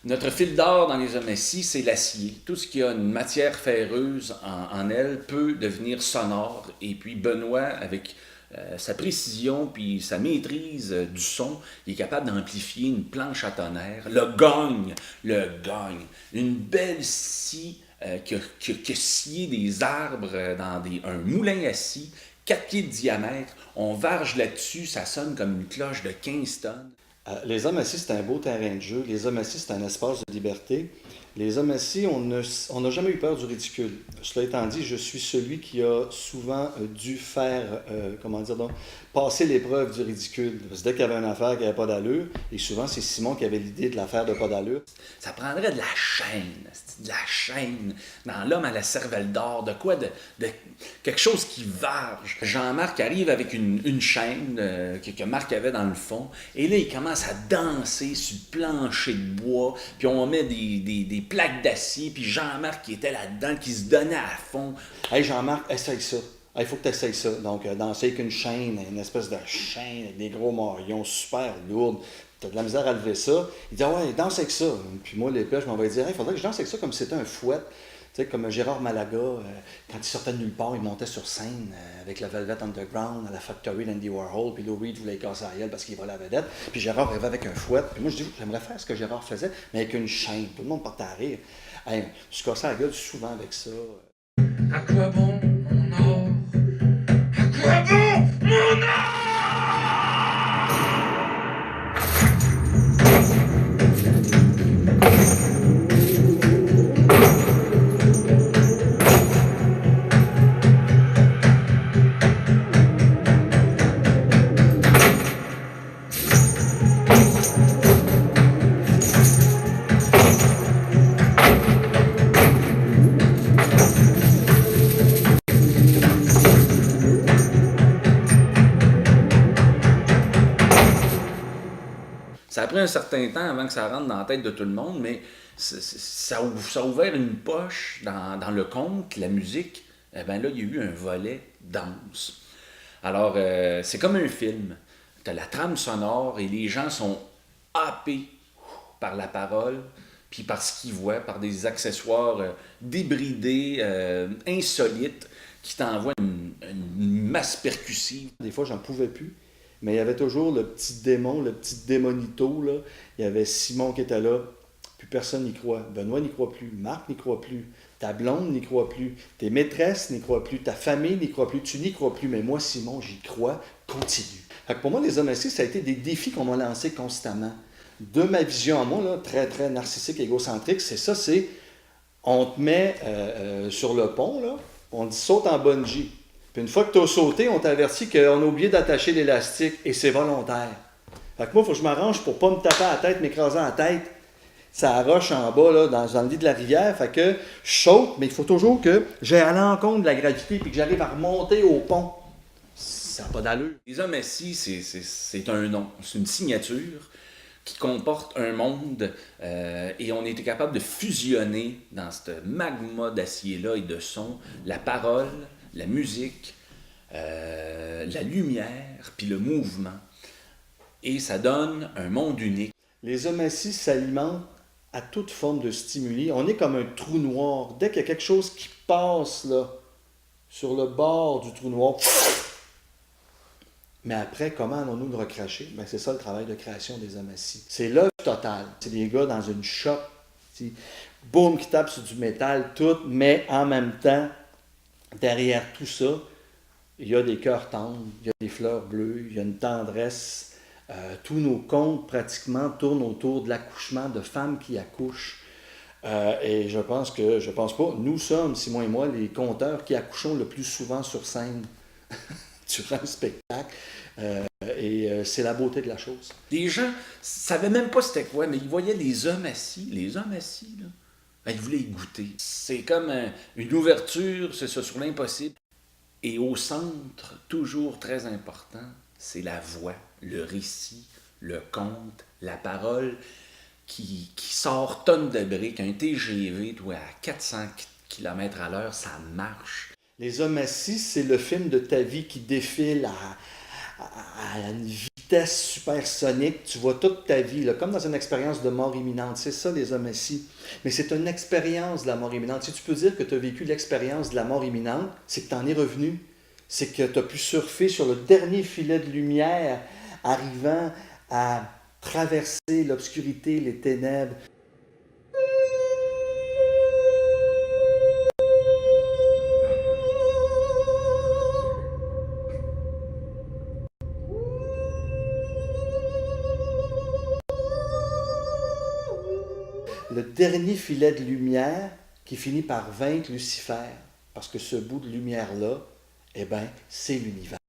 Notre fil d'or dans les hommes assis, c'est l'acier. Tout ce qui a une matière ferreuse en elle peut devenir sonore. Et puis Benoît, avec sa précision puis sa maîtrise du son, il est capable d'amplifier une planche à tonnerre. Le gagne. Une belle scie qui a scié des arbres dans un moulin à scie, 4 pieds de diamètre. On varge là-dessus, ça sonne comme une cloche de 15 tonnes. Les hommes assis, c'est un beau terrain de jeu. Les hommes assis, c'est un espace de liberté. Les hommes assis, on n'a jamais eu peur du ridicule. Cela étant dit, je suis celui qui a souvent dû faire, comment dire donc, passer l'épreuve du ridicule. Parce que dès qu'il y avait une affaire qui n'avait pas d'allure, et souvent c'est Simon qui avait l'idée de l'affaire de pas d'allure. Ça prendrait de la chaîne, dans l'homme à la cervelle d'or, de quoi, de quelque chose qui varge. Jean-Marc arrive avec une chaîne que Marc avait dans le fond, et là il commence à danser sur le plancher de bois, puis on met des plaques d'acier, puis Jean-Marc qui était là-dedans, qui se donnait à fond. Hey Jean-Marc, essaye ça. Il faut que tu essayes ça. Donc, danser avec une chaîne, une espèce de chaîne avec des gros maillons super lourdes. Tu as de la misère à lever ça. Il dit, ah ouais, danse avec ça. Puis moi, l'épée, je m'en vais dire, il faudrait que je danse avec ça comme si c'était un fouet. Tu sais, comme Gérard Malaga, quand il sortait de nulle part, il montait sur scène avec la Velvet Underground à la Factory d'Andy Warhol, puis Lou Reed voulait casser à elle parce qu'il volait la vedette. Puis Gérard rêvait avec un fouet. Puis moi, je dis, j'aimerais faire ce que Gérard faisait, mais avec une chaîne. Tout le monde partait à rire. Hey, je se cassais la gueule souvent avec ça. À quoi bon mon or? À quoi bon mon or? Ça a pris un certain temps avant que ça rentre dans la tête de tout le monde, mais ça a ouvert une poche dans le conte, la musique. Eh bien là, il y a eu un volet danse. Alors, c'est comme un film. Tu as la trame sonore et les gens sont happés par la parole, puis par ce qu'ils voient, par des accessoires débridés, insolites, qui t'envoient une masse percussive. Des fois, j'en pouvais plus. Mais il y avait toujours le petit démon, le petit démonito. Là. Il y avait Simon qui était là, puis personne n'y croit. Benoît n'y croit plus, Marc n'y croit plus, ta blonde n'y croit plus, tes maîtresses n'y croient plus, ta famille n'y croit plus, tu n'y crois plus. Mais moi, Simon, j'y crois, continue. Fait que pour moi, les hommes assis, ça a été des défis qu'on m'a lancés constamment. De ma vision à moi, là, très, très narcissique, égocentrique, c'est ça, c'est on te met sur le pont, là, on dit saute en bungee. Puis une fois que tu as sauté, on t'avertit qu'on a oublié d'attacher l'élastique et c'est volontaire. Fait que moi, il faut que je m'arrange pour ne pas me taper à la tête, m'écraser la tête. Ça roche en bas, là, dans le lit de la rivière. Fait que je saute, mais il faut toujours que j'aille à l'encontre de la gravité puis que j'arrive à remonter au pont. Ça n'a pas d'allure. Les hommes assis, c'est un nom, c'est une signature qui comporte un monde et on était capable de fusionner dans ce magma d'acier-là et de son la parole, la musique, la lumière, puis le mouvement. Et ça donne un monde unique. Les hommes assis s'alimentent à toute forme de stimuli. On est comme un trou noir. Dès qu'il y a quelque chose qui passe là, sur le bord du trou noir, mais après, comment allons-nous le recracher? Ben, c'est ça le travail de création des hommes assis. C'est l'œuvre totale. C'est des gars dans une shop, boum, qui tapent sur du métal, tout, mais en même temps, derrière tout ça, il y a des cœurs tendres, il y a des fleurs bleues, il y a une tendresse. Tous nos contes, pratiquement, tournent autour de l'accouchement, de femmes qui accouchent. Et je pense pas, nous sommes, Simon et moi, les conteurs qui accouchons le plus souvent sur scène durant le spectacle. C'est la beauté de la chose. Les gens ne savaient même pas c'était quoi, mais ils voyaient les hommes assis. Les hommes assis, là, ben, ils voulaient y goûter. C'est comme une ouverture, c'est ça, sur l'impossible. Et au centre, toujours très important, c'est la voix, le récit, le conte, la parole qui sort tonne de briques. Un TGV, toi, à 400 km à l'heure, ça marche. Les hommes assis, c'est le film de ta vie qui défile à une vitesse vitesse supersonique, tu vois toute ta vie, là, comme dans une expérience de mort imminente. C'est ça, les hommes ici. Mais c'est une expérience de la mort imminente. Si tu peux dire que tu as vécu l'expérience de la mort imminente, c'est que tu en es revenu. C'est que tu as pu surfer sur le dernier filet de lumière, arrivant à traverser l'obscurité, les ténèbres. Le dernier filet de lumière qui finit par vaincre Lucifer. Parce que ce bout de lumière-là, eh bien, c'est l'univers.